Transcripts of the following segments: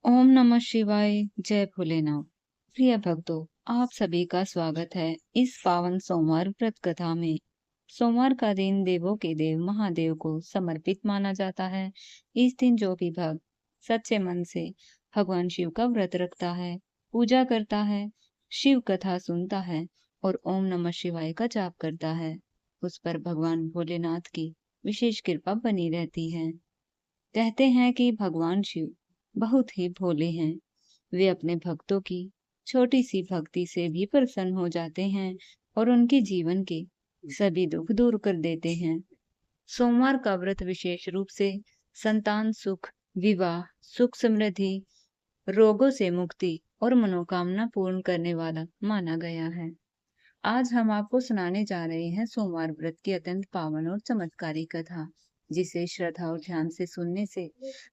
ओम नमः शिवाय। जय भोलेनाथ। प्रिय भक्तों, आप सभी का स्वागत है इस पावन सोमवार व्रत कथा में। सोमवार का दिन देवों के देव महादेव को समर्पित माना जाता है। इस दिन जो भी भक्त सच्चे मन से भगवान शिव का व्रत रखता है, पूजा करता है, शिव कथा सुनता है और ओम नमः शिवाय का जाप करता है, उस पर भगवान भोलेनाथ की विशेष कृपा बनी रहती है। कहते हैं कि भगवान शिव बहुत ही भोले हैं। वे अपने भक्तों की छोटी सी भक्ति से भी प्रसन्न हो जाते हैं और उनके जीवन के सभी दुख दूर कर देते हैं। सोमवार का व्रत विशेष रूप से संतान सुख, विवाह, सुख समृद्धि, रोगों से मुक्ति और मनोकामना पूर्ण करने वाला माना गया है। आज हम आपको सुनाने जा रहे हैं सोमवार व्रत की अत्यंत पावन और चमत्कारी कथा, जिसे श्रद्धा और ध्यान से सुनने से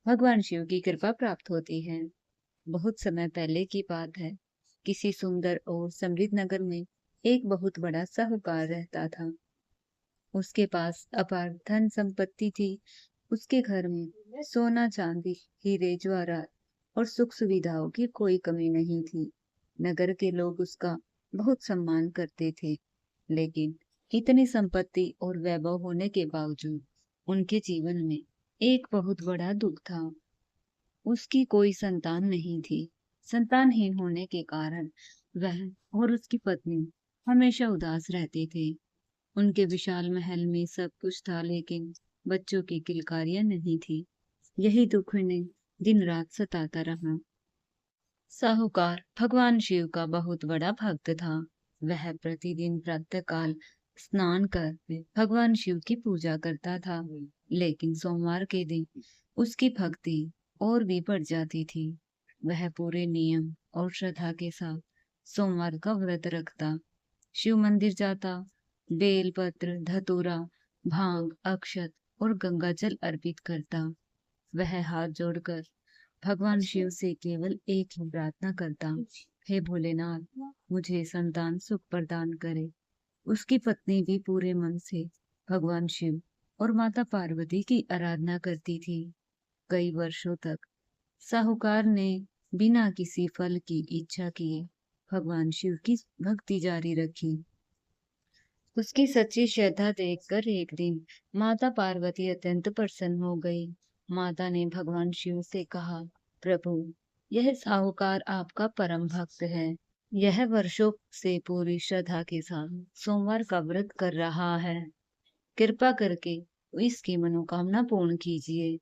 भगवान शिव की कृपा प्राप्त होती है। बहुत समय पहले की बात है। किसी सुंदर और समृद्ध नगर में एक बहुत बड़ा साहूकार रहता था। उसके पास अपार धन संपत्ति थी। उसके घर में सोना चांदी, हीरे जवाहरात और सुख सुविधाओं की कोई कमी नहीं थी। नगर के लोग उसका बहुत सम्मान करते थे। लेकिन इतनी संपत्ति और वैभव होने के बावजूद उनके जीवन में एक बहुत बड़ा दुख था। उसकी कोई संतान नहीं थी। संतानहीन होने के कारण वह और उसकी पत्नी हमेशा उदास रहते थे। उनके विशाल महल में सब कुछ था, लेकिन बच्चों की किलकारियां नहीं थी। यही दुख उन्हें दिन रात सताता रहा। साहूकार भगवान शिव का बहुत बड़ा भक्त था। वह प्रतिदिन प्रातःकाल स्नान कर भगवान शिव की पूजा करता था। लेकिन सोमवार के दिन उसकी भक्ति और भी बढ़ जाती थी। वह पूरे नियम और श्रद्धा के साथ सोमवार का व्रत रखता, शिव मंदिर जाता, बेलपत्र, धतूरा, भांग, अक्षत और गंगा जल अर्पित करता। वह हाथ जोड़कर भगवान शिव से केवल एक ही प्रार्थना करता, हे भोलेनाथ, मुझे संतान सुख प्रदान करे। उसकी पत्नी भी पूरे मन से भगवान शिव और माता पार्वती की आराधना करती थी। कई वर्षों तक साहूकार ने बिना किसी फल की इच्छा किए भगवान शिव की भक्ति जारी रखी। उसकी सच्ची श्रद्धा देखकर एक दिन माता पार्वती अत्यंत प्रसन्न हो गई। माता ने भगवान शिव से कहा, प्रभु, यह साहूकार आपका परम भक्त है। यह वर्षों से पूरी श्रद्धा के साथ सोमवार का व्रत कर रहा है। कृपा करके इसकी मनोकामना पूर्ण कीजिए।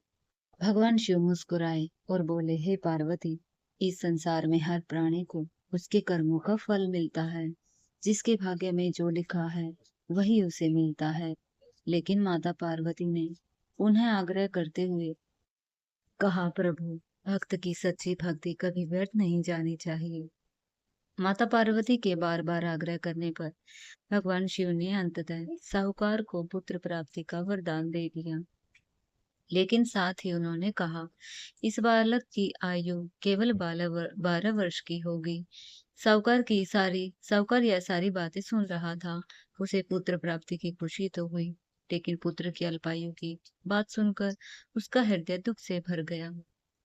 भगवान शिव मुस्कुराए और बोले, हे पार्वती, इस संसार में हर प्राणी को उसके कर्मों का फल मिलता है। जिसके भाग्य में जो लिखा है वही उसे मिलता है। लेकिन माता पार्वती ने उन्हें आग्रह करते हुए कहा, प्रभु, भक्त की सच्ची भक्ति कभी व्यर्थ नहीं जानी चाहिए। माता पार्वती के बार बार आग्रह करने पर भगवान शिव ने अंततः साहूकार को पुत्र प्राप्ति का वरदान दे दिया। लेकिन साथ ही उन्होंने कहा, इस बालक की आयु केवल 12 वर्ष की होगी। साहूकार यह सारी बातें सुन रहा था। उसे पुत्र प्राप्ति की खुशी तो हुई, लेकिन पुत्र की अल्पायु की बात सुनकर उसका हृदय दुख से भर गया।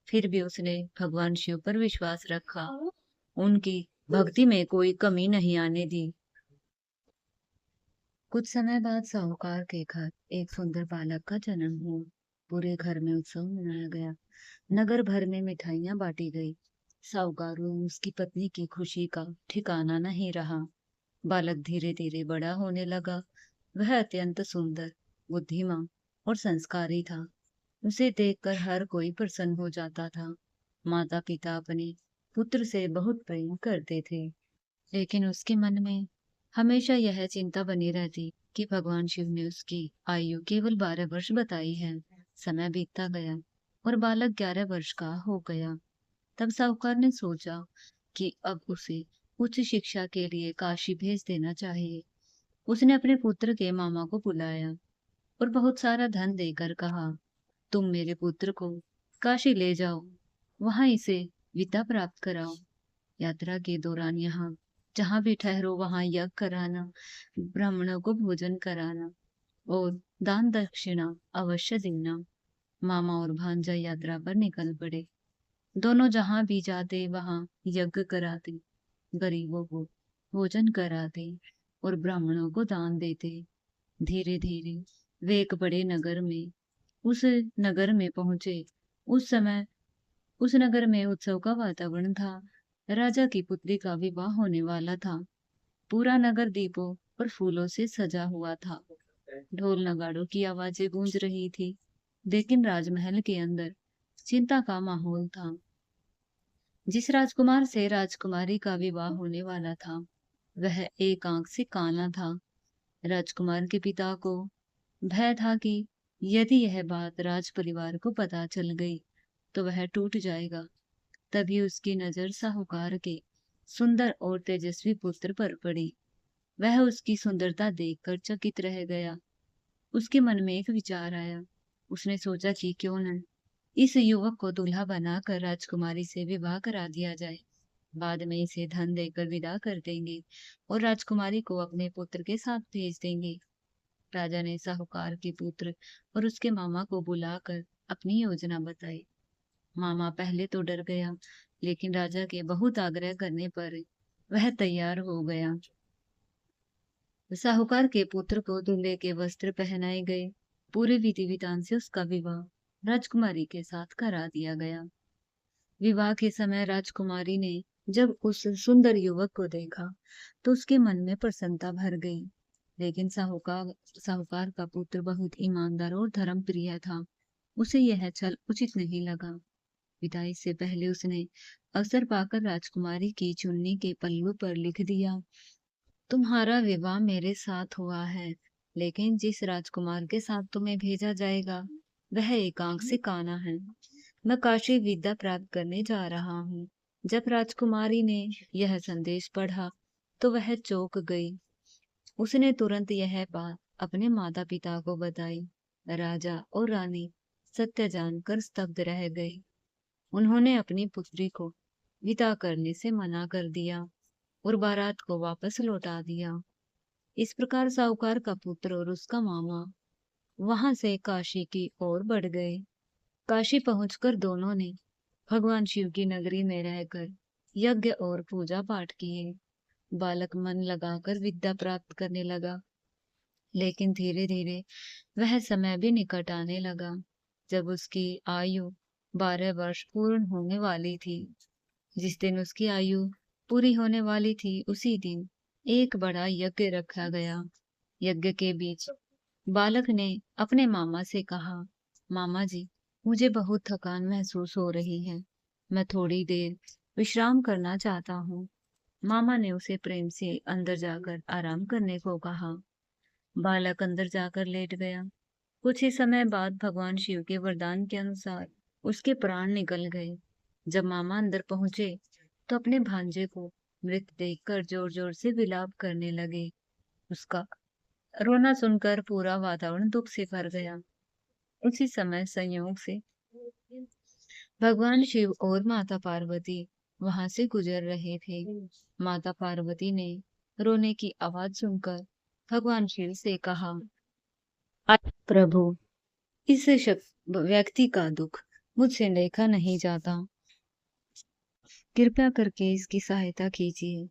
फिर भी उसने भगवान शिव पर विश्वास रखा, उनकी भक्ति में कोई कमी नहीं आने दी। कुछ समय बाद साहूकार के घर एक सुंदर बालक का जन्म हुआ। पूरे घर में उत्सव मनाया गया। नगर भर में मिठाइयां बांटी गई। साहूकार और उसकी पत्नी की खुशी का ठिकाना नहीं रहा। बालक धीरे धीरे बड़ा होने लगा। वह अत्यंत सुंदर, बुद्धिमान और संस्कारी था। उसे देखकर हर कोई प्रसन्न हो जाता था। माता पिता अपने पुत्र से बहुत प्रेम करते थे, लेकिन उसके मन में हमेशा यह चिंता बनी रहती कि भगवान शिव ने उसकी आयु केवल 12 वर्ष बताई है। समय बीतता गया और बालक 11 वर्ष का हो गया। तब साहूकार ने सोचा कि अब उसे उच्च शिक्षा के लिए काशी भेज देना चाहिए। उसने अपने पुत्र के मामा को बुलाया और बहुत सारा धन देकर कहा, तुम मेरे पुत्र को काशी ले जाओ, वहां इसे विद्या प्राप्त कराओ। यात्रा के दौरान यहाँ जहाँ भी ठहरो वहां यज्ञ कराना, ब्राह्मणों को भोजन कराना और दान दक्षिणा अवश्य देना। मामा और भांजा यात्रा पर निकल पड़े। दोनों जहां भी जाते वहां यज्ञ कराते, गरीबों को भोजन कराते और ब्राह्मणों को दान देते। धीरे धीरे वे एक बड़े नगर में उस नगर में पहुंचे। उस समय उस नगर में उत्सव का वातावरण था। राजा की पुत्री का विवाह होने वाला था। पूरा नगर दीपों और फूलों से सजा हुआ था। ढोल नगाड़ों की आवाजें गूंज रही थी, लेकिन राजमहल के अंदर चिंता का माहौल था। जिस राजकुमार से राजकुमारी का विवाह होने वाला था, वह एक आंख से काना था। राजकुमार के पिता को भय था कि यदि यह बात राज परिवार को पता चल गई तो वह टूट जाएगा। तभी उसकी नजर साहूकार के सुंदर और तेजस्वी पुत्र पर पड़ी। वह उसकी सुंदरता देखकर चकित रह गया। उसके मन में एक विचार आया। उसने सोचा कि क्यों न इस युवक को दूल्हा बनाकर राजकुमारी से विवाह करा दिया जाए। बाद में इसे धन देकर विदा कर देंगे और राजकुमारी को अपने पुत्र के साथ भेज देंगे। राजा ने साहूकार के पुत्र और उसके मामा को बुलाकर अपनी योजना बताई। मामा पहले तो डर गया, लेकिन राजा के बहुत आग्रह करने पर वह तैयार हो गया। साहूकार के पुत्र को दूल्हे के वस्त्र पहनाए गए। पूरे विधि विधान से उसका विवाह राजकुमारी के साथ करा दिया गया। विवाह के समय राजकुमारी ने जब उस सुंदर युवक को देखा तो उसके मन में प्रसन्नता भर गई। लेकिन साहूकार का पुत्र बहुत ईमानदार और धर्मप्रिय था। उसे यह छल उचित नहीं लगा। विदाई से पहले उसने अवसर पाकर राजकुमारी की चुन्नी के पल्लू पर लिख दिया, तुम्हारा विवाह मेरे साथ हुआ है, लेकिन जिस राजकुमार के साथ तुम्हें भेजा जाएगा वह एक आंख से काना है। मैं काशी विद्या प्राप्त करने जा रहा हूँ। जब राजकुमारी ने यह संदेश पढ़ा तो वह चौंक गई। उसने तुरंत यह बात अपने माता पिता को बताई। राजा और रानी सत्य जानकर स्तब्ध रह गए। उन्होंने अपनी पुत्री को विदा करने से मना कर दिया और बारात को वापस लौटा दिया। इस प्रकार साहूकार का पुत्र और उसका मामा वहां से काशी की ओर बढ़ गए। काशी पहुंचकर दोनों ने भगवान शिव की नगरी में रहकर यज्ञ और पूजा पाठ किए। बालक मन लगाकर विद्या प्राप्त करने लगा, लेकिन धीरे धीरे वह समय भी निकट आने लगा जब उसकी आयु 12 वर्ष पूर्ण होने वाली थी। जिस दिन उसकी आयु पूरी होने वाली थी उसी दिन एक बड़ा यज्ञ रखा गया। यज्ञ के बीच बालक ने अपने मामा से कहा, मामा जी, मुझे बहुत थकान महसूस हो रही है। मैं थोड़ी देर विश्राम करना चाहता हूँ। मामा ने उसे प्रेम से अंदर जाकर आराम करने को कहा। बालक अंदर जाकर लेट गया। कुछ ही समय बाद भगवान शिव के वरदान के अनुसार उसके प्राण निकल गए। जब मामा अंदर पहुंचे तो अपने भांजे को मृत देखकर जोर जोर से विलाप करने लगे। उसका रोना सुनकर पूरा वातावरण दुख से भर गया। उसी समय संयोग से भगवान शिव और माता पार्वती वहां से गुजर रहे थे। माता पार्वती ने रोने की आवाज सुनकर भगवान शिव से कहा, प्रभु, इस व्यक्ति का दुख मुझसे देखा नहीं जाता, कृपया करके इसकी सहायता कीजिए।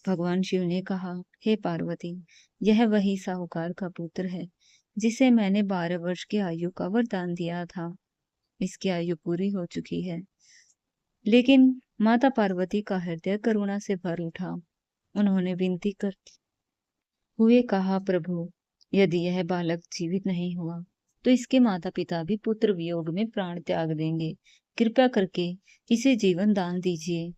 भगवान शिव ने कहा, हे पार्वती, यह वही साहूकार का पुत्र है जिसे मैंने 12 वर्ष की आयु का वरदान दिया था। इसकी आयु पूरी हो चुकी है। लेकिन माता पार्वती का हृदय करुणा से भर उठा। उन्होंने विनती करते हुए कहा, प्रभु, यदि यह बालक जीवित नहीं हुआ तो इसके माता पिता भी पुत्र वियोग में प्राण त्याग देंगे। कृपया करके इसे जीवन दान दीजिए।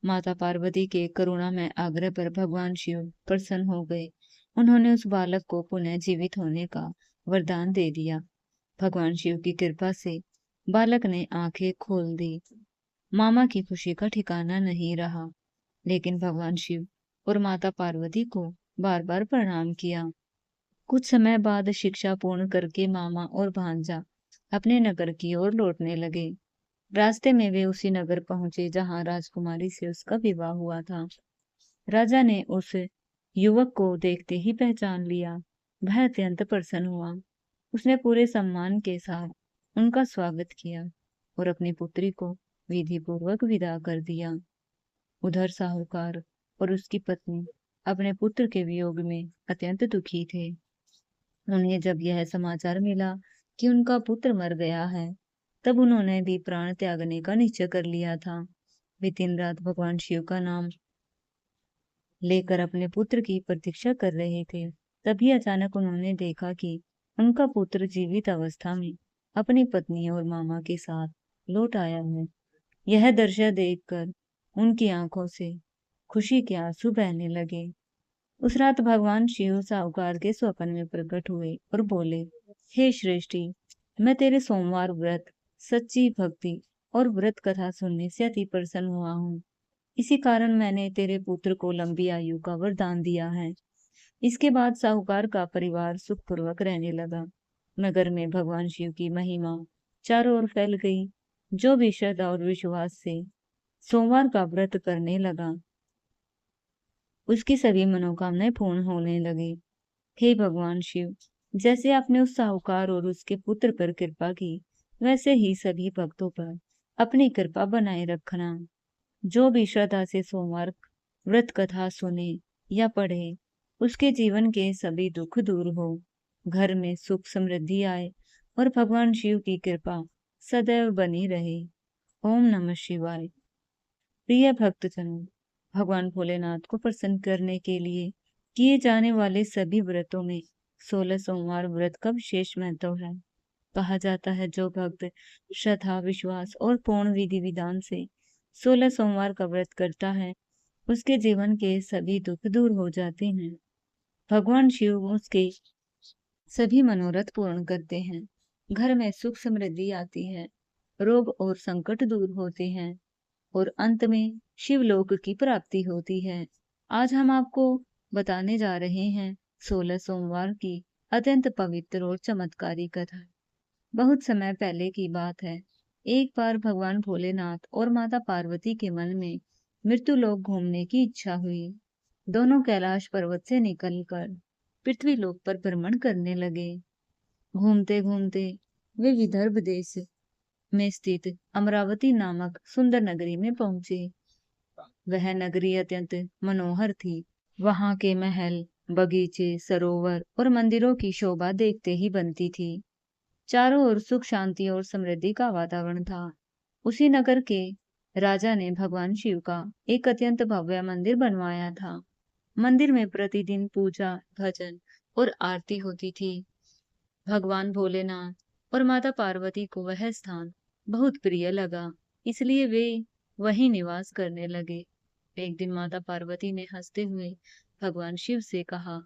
माता पार्वती के करुणा में आग्रह पर भगवान शिव प्रसन्न हो गए। उन्होंने उस बालक को पुनः जीवित होने का वरदान दे दिया। भगवान शिव की कृपा से बालक ने आंखें खोल दी। मामा की खुशी का ठिकाना नहीं रहा, लेकिन भगवान शिव और माता पार्वती को बार बार प्रणाम किया। कुछ समय बाद शिक्षा पूर्ण करके मामा और भांजा अपने नगर की ओर लौटने लगे। रास्ते में वे उसी नगर पहुंचे जहां राजकुमारी से उसका विवाह हुआ था। राजा ने उस युवक को देखते ही पहचान लिया। वह अत्यंत प्रसन्न हुआ। उसने पूरे सम्मान के साथ उनका स्वागत किया और अपनी पुत्री को विधि पूर्वक विदा कर दिया। उधर साहूकार और उसकी पत्नी अपने पुत्र के वियोग में अत्यंत दुखी थे। उन्हें जब यह समाचार मिला कि उनका पुत्र मर गया है, तब उन्होंने भी प्राण त्यागने का निश्चय कर लिया था। वे दिन रात भगवान शिव का नाम लेकर अपने पुत्र की प्रतीक्षा कर रहे थे। तभी अचानक उन्होंने देखा कि उनका पुत्र जीवित अवस्था में अपनी पत्नी और मामा के साथ लौट आया है। यह दृश्य देखकर उनकी आंखों से खुशी के आंसू बहने लगे। उस रात भगवान शिव साहूकार के स्वप्न में प्रकट हुए और बोले, हे श्रेष्ठी, मैं तेरे सोमवार व्रत, सच्ची भक्ति और व्रत कथा सुनने से अति प्रसन्न हुआ हूँ। इसी कारण मैंने तेरे पुत्र को लंबी आयु का वरदान दिया है। इसके बाद साहूकार का परिवार सुखपूर्वक रहने लगा। नगर में भगवान शिव की महिमा चारों ओर फैल गई। जो भी श्रद्धा और विश्वास से सोमवार का व्रत करने लगा, उसकी सभी मनोकामनाएं पूर्ण होने लगी। हे भगवान शिव, जैसे आपने उस साहूकार और उसके पुत्र पर कृपा की, वैसे ही सभी भक्तों पर अपनी कृपा बनाए रखना। जो भी श्रद्धा से सोमवार व्रत कथा सुने या पढ़े, उसके जीवन के सभी दुख दूर हो, घर में सुख समृद्धि आए और भगवान शिव की कृपा सदैव बनी रहे। ओम नमः शिवाय। प्रिय भक्तजनों, भगवान भोलेनाथ को प्रसन्न करने के लिए किए जाने वाले सभी व्रतों में 16 सोमवार व्रत का विशेष महत्व है। कहा जाता है, जो भक्त श्रद्धा, विश्वास और पूर्ण विधि विधान से 16 सोमवार का व्रत करता है, उसके जीवन के सभी दुख दूर हो जाते हैं। भगवान शिव उसके सभी मनोरथ पूर्ण करते हैं। घर में सुख समृद्धि आती है, रोग और संकट दूर होते हैं और अंत में शिवलोक की प्राप्ति होती है। आज हम आपको बताने जा रहे हैं 16 सोमवार की अत्यंत पवित्र और चमत्कारी कथा। बहुत समय पहले की बात है। एक बार भगवान भोलेनाथ और माता पार्वती के मन में मृत्युलोक घूमने की इच्छा हुई। दोनों कैलाश पर्वत से निकलकर पृथ्वी लोक पर भ्रमण करने लगे। घूमते घूमते वे विदर्भ देश में स्थित अमरावती नामक सुंदर नगरी में पहुंचे। वह नगरी अत्यंत मनोहर थी। वहां के महल, बगीचे, सरोवर और मंदिरों की शोभा देखते ही बनती थी। चारों ओर सुख, शांति और समृद्धि का वातावरण था। उसी नगर के राजा ने भगवान शिव का एक अत्यंत भव्य मंदिर बनवाया था। मंदिर में प्रतिदिन पूजा, भजन और आरती होती थी। भगवान भोलेनाथ और माता पार्वती को वह स्थान बहुत प्रिय लगा, इसलिए वे वहीं निवास करने लगे। एक दिन माता पार्वती ने हंसते हुए भगवान शिव से कहा,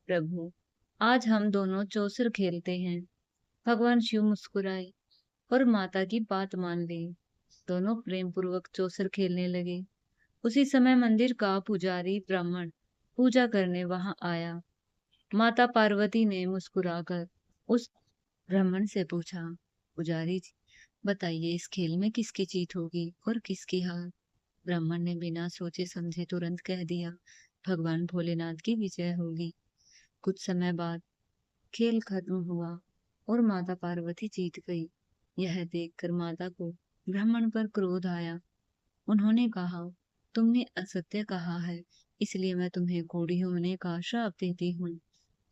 प्रभु, आज हम दोनों चौसर खेलते हैं। भगवान शिव मुस्कुराए और माता की बात मान ली। दोनों प्रेम पूर्वक चौसर खेलने लगे। उसी समय मंदिर का पुजारी ब्राह्मण पूजा करने वहां आया। माता पार्वती ने मुस्कुराकर उस ब्राह्मण से पूछा, पुजारी जी, बताइए इस खेल में किसकी जीत होगी और किसकी हार। ब्राह्मण ने बिना सोचे समझे तुरंत कह दिया, भगवान भोलेनाथ की विजय होगी। कुछ समय बाद खेल खत्म हुआ और माता पार्वती जीत गई। यह देखकर माता को ब्राह्मण पर क्रोध आया। उन्होंने कहा, तुमने असत्य कहा है, इसलिए मैं तुम्हें कोढ़ी होने का श्राप देती हूँ।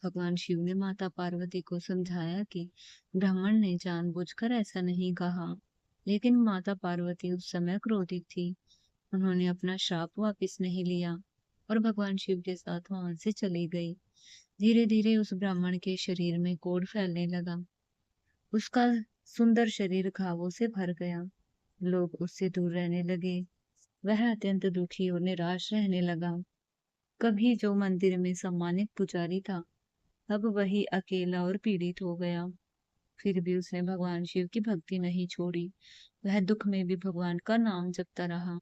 भगवान शिव ने माता पार्वती को समझाया कि ब्राह्मण ने जानबूझकर ऐसा नहीं कहा, लेकिन माता पार्वती उस समय क्रोधित थी। उन्होंने अपना श्राप वापस नहीं लिया और भगवान शिव के साथ वहां से चली गई। धीरे धीरे उस ब्राह्मण के शरीर में कोढ़ फैलने लगा। उसका सुंदर शरीर घावों से भर गया। लोग उससे दूर रहने लगे। वह अत्यंत दुखी और निराश रहने लगा। कभी जो मंदिर में सम्मानित पुजारी था, अब वही अकेला और पीड़ित हो गया। फिर भी उसने भगवान शिव की भक्ति नहीं छोड़ी। वह दुख में भी भगवान का नाम जपता रहा।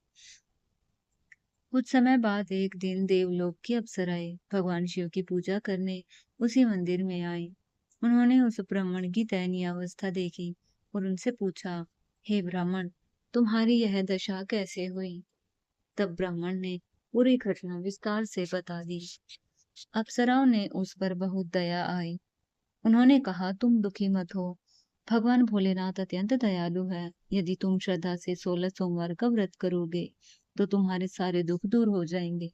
कुछ समय बाद एक दिन देवलोक की अप्सराएं भगवान शिव की पूजा करने उसी मंदिर में आई। उन्होंने उस ब्राह्मण की दयनीय अवस्था देखी और उनसे पूछा, हे ब्राह्मण, तुम्हारी यह दशा कैसे हुई। तब ब्राह्मण ने पूरी घटना विस्तार से बता दी। अप्सराओं ने उस पर बहुत दया आई। उन्होंने कहा, तुम दुखी मत हो, भगवान भोलेनाथ अत्यंत दयालु है। यदि तुम श्रद्धा से 16 सोमवार का व्रत करोगे, तो तुम्हारे सारे दुख दूर हो जाएंगे।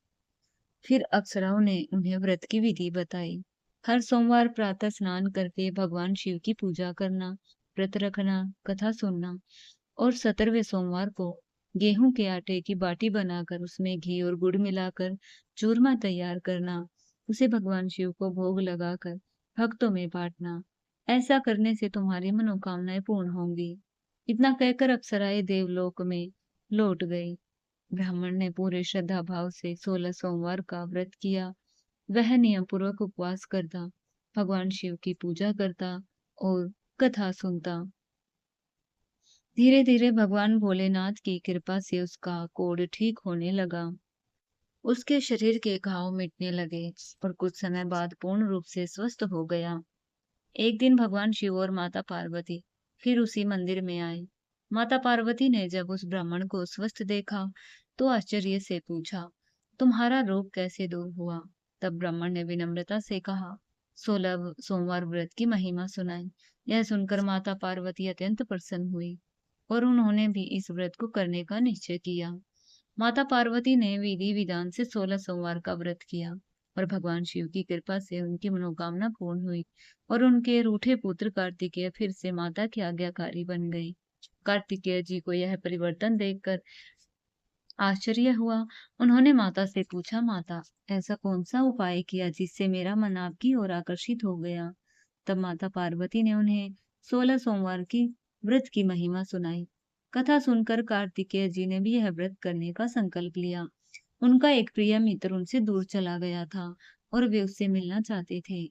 फिर अप्सराओं ने उन्हें व्रत की विधि बताई। हर सोमवार प्रातः स्नान करके भगवान शिव की पूजा करना, व्रत रखना, कथा सुनना और 17वें सोमवार को गेहूं के आटे की बाटी बनाकर उसमें घी और गुड़ मिलाकर चूरमा तैयार करना, उसे भगवान शिव को भोग लगाकर भक्तों में बांटना। ऐसा करने से तुम्हारी मनोकामनाएं पूर्ण होंगी। इतना कहकर अप्सराएं देवलोक में लौट गई। ब्राह्मण ने पूरे श्रद्धा भाव से 16 सोमवार का व्रत किया। वह नियम पूर्वक उपवास करता, भगवान शिव की पूजा करता और कथा सुनता। धीरे धीरे भगवान भोलेनाथ की कृपा से उसका कोढ़ ठीक होने लगा। उसके शरीर के घाव मिटने लगे और कुछ समय बाद पूर्ण रूप से स्वस्थ हो गया। एक दिन भगवान शिव और माता पार्वती फिर उसी मंदिर में आए। माता पार्वती ने जब उस ब्राह्मण को स्वस्थ देखा, तो आश्चर्य से पूछा, तुम्हारा रोग कैसे दूर हुआ? तब ब्राह्मण ने विनम्रता से कहा, 16 सोमवार व्रत की महिमा सुनाई। यह सुनकर माता पार्वती अत्यंत प्रसन्न हुई और उन्होंने भी इस व्रत को करने का निश्चय किया। माता पार्वती ने विधि विधान से 16 सोमवार का व्रत किया और भगवान शिव की कृपा से उनकी मनोकामना पूर्ण हुई और उनके रूठे पुत्र कार्तिकेय फिर से माता के आज्ञाकारी बन गए। कार्तिकेय जी को यह परिवर्तन देखकर आश्चर्य हुआ। उन्होंने माता से पूछा, माता, ऐसा कौन सा उपाय किया जिससे मेरा मन आपकी ओर आकर्षित हो गया? तब माता पार्वती ने उन्हें 16 सोमवार की व्रत की महिमा सुनाई। कथा सुनकर कार्तिकेय जी ने भी यह व्रत करने का संकल्प लिया। उनका एक प्रिय मित्र उनसे दूर चला गया था और वे उससे मिलना चाहते थे।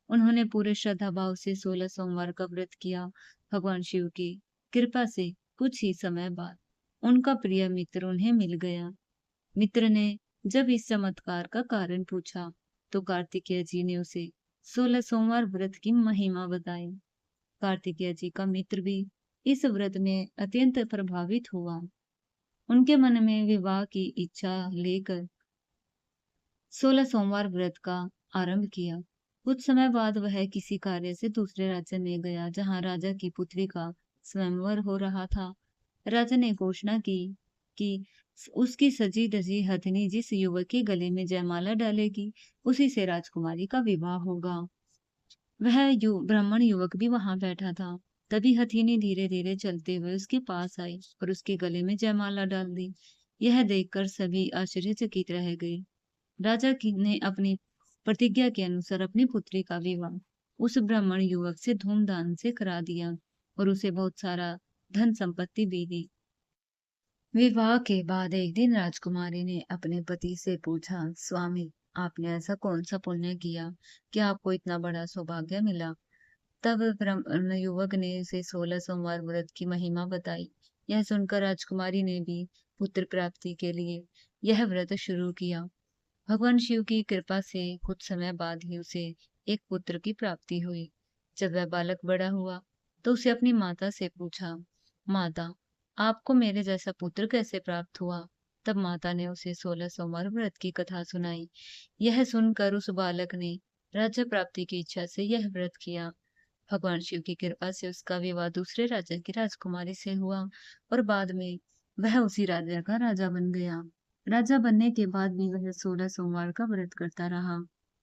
उन्होंने पूरे श्रद्धा भाव से 16 सोमवार का व्रत किया। भगवान शिव की कृपा से कुछ ही समय बाद उनका प्रिय मित्र उन्हें मिल गया। मित्र ने जब इस चमत्कार का कारण पूछा, तो कार्तिकेय जी ने उसे 16 सोमवार व्रत की महिमा बताई। कार्तिकेय जी का मित्र भी इस व्रत में अत्यंत प्रभावित हुआ। उनके मन में विवाह की इच्छा लेकर 16 सोमवार व्रत का आरंभ किया। कुछ समय बाद वह किसी कार्य से दूसरे राज्य में गया, जहां राजा की पुत्री का स्वयंवर हो रहा था। राजा ने घोषणा की कि उसकी सजी धजी हथनी जिस युवक के गले में जयमाला डालेगी, उसी से राजकुमारी का विवाह होगा। वह ब्राह्मण युवक भी वहां बैठा था। तभी हथिनी धीरे धीरे चलते हुए उसके पास आई और उसके गले में जयमाला डाल दी। यह देखकर सभी आश्चर्यचकित रह गए। ने अपनी प्रतिज्ञा के अनुसार अपनी पुत्री का विवाह उस ब्राह्मण युवक से धूमधाम से करा दिया और उसे बहुत सारा धन संपत्ति भी दी। विवाह के बाद एक दिन राजकुमारी ने अपने पति से पूछा, स्वामी, आपने ऐसा कौन सा पुण्य किया कि आपको इतना बड़ा सौभाग्य मिला? तब ब्राह्मण युवक ने उसे 16 सोमवार व्रत की महिमा बताई। यह सुनकर राजकुमारी ने भी पुत्र प्राप्ति के लिए यह व्रत शुरू किया। भगवान शिव की कृपा से कुछ समय बाद ही उसे एक पुत्र की प्राप्ति हुई। जब वह बालक बड़ा हुआ, तो उसे अपनी माता से पूछा, माता, आपको मेरे जैसा पुत्र कैसे प्राप्त हुआ? तब माता ने उसे 16 सोमवार व्रत की कथा सुनाई। यह सुनकर उस बालक ने राज्य प्राप्ति की इच्छा से यह व्रत किया। भगवान शिव की कृपा से उसका विवाह दूसरे राज्य की राजकुमारी से हुआ और बाद में वह उसी राज्य का राजा बन गया। राजा बनने के बाद भी वह 16 सोमवार का व्रत करता रहा,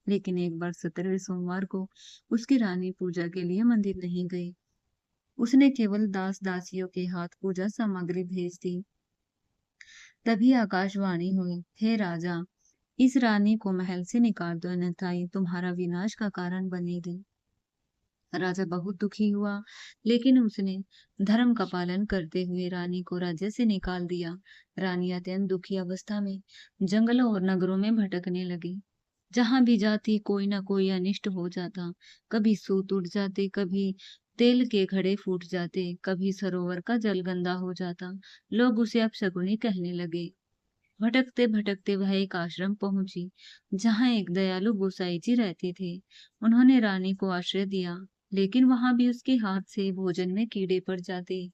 लेकिन एक बार 17वें सोमवार को उसकी रानी पूजा के लिए मंदिर नहीं गई। उसने केवल दास दासियों के हाथ पूजा सामग्री भेज दी। तभी आकाशवाणी हुई, हे राजा, इस रानी को महल से निकाल दो, अन्यथा ये तुम्हारा विनाश का कारण बनेगी। राजा बहुत दुखी हुआ, लेकिन उसने धर्म का पालन करते हुए रानी को राज्य से निकाल दिया। रानी अत्यंत दुखी अवस्था में जंगलों और नगरों में भटकने लगी। जहां भी जाती कोई ना कोई अनिष्ट हो जाता। कभी सूत उड़ जाते, कभी तेल के घड़े फूट जाते, कभी सरोवर का जल गंदा हो जाता। लोग उसे अपशकुनी कहने लगे। भटकते भटकते वह एक आश्रम पहुंची, जहां एक दयालु गोसाई जी रहते थे। उन्होंने रानी को आश्रय दिया, लेकिन वहां भी उसके हाथ से भोजन में कीड़े पड़ जाते।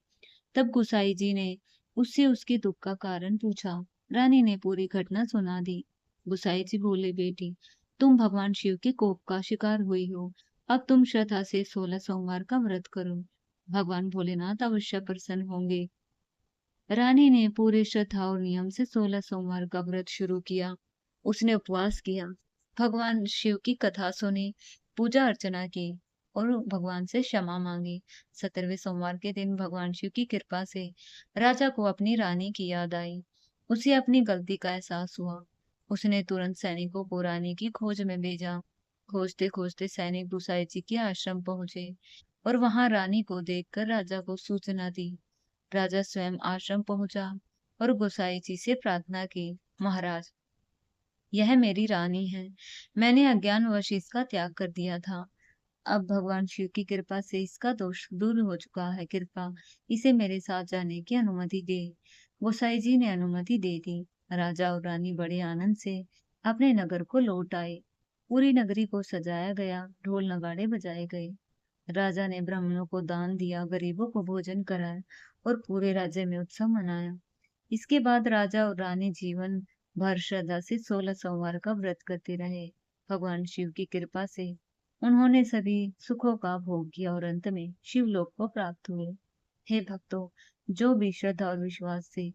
तब गोसाई जी ने उससे उसके दुख का कारण पूछा। रानी ने पूरी घटना सुना दी। गोसाई जी बोले, बेटी, तुम भगवान शिव के कोप का शिकार हुई हो। अब तुम श्रद्धा से 16 सोमवार का व्रत करो। भगवान भोलेनाथ अवश्य प्रसन्न होंगे। रानी ने पूरे श्रद्धा और नियम से 16 सोमवार का व्रत शुरू किया। उसने उपवास किया, भगवान शिव की कथा सुनी, पूजा अर्चना की और भगवान से क्षमा मांगी। 17वें सोमवार के दिन भगवान शिव की कृपा से राजा को अपनी रानी की याद आई। उसे अपनी गलती का एहसास हुआ। उसने तुरंत सैनिकों को रानी की खोज में भेजा। खोजते खोजते सैनिक गुसाई जी के आश्रम पहुंचे और वहां रानी को देखकर राजा को सूचना दी। राजा स्वयं आश्रम पहुंचा और गोसाई जी से प्रार्थना की, महाराज, यह मेरी रानी है। मैंने अज्ञानवश इसका त्याग कर दिया था। अब भगवान शिव की कृपा से इसका दोष दूर हो चुका है। कृपा इसे मेरे साथ जाने की अनुमति दे। गोसाई जी ने अनुमति दे दी। राजा और रानी बड़े आनंद से अपने नगर को लौट आए। पूरी नगरी को सजाया गया, ढोल नगाड़े बजाए गए। राजा ने ब्राह्मणों को दान दिया, गरीबों को भोजन कराया और पूरे राज्य में उत्सव मनाया। इसके बाद राजा और रानी जीवन भर श्रद्धा से 16 सोमवार का व्रत करते रहे। भगवान शिव की कृपा से उन्होंने सभी सुखों का भोग किया और अंत में शिवलोक को प्राप्त हुए। हे भक्तों, जो भी श्रद्धा और विश्वास से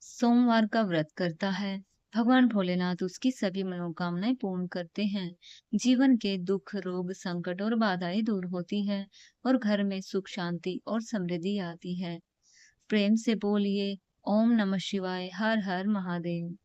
सोमवार का व्रत करता है, भगवान भोलेनाथ उसकी सभी मनोकामनाएं पूर्ण करते हैं। जीवन के दुख, रोग, संकट और बाधाएं दूर होती है और घर में सुख, शांति और समृद्धि आती है। प्रेम से बोलिए, ओम नमः शिवाय, हर हर महादेव।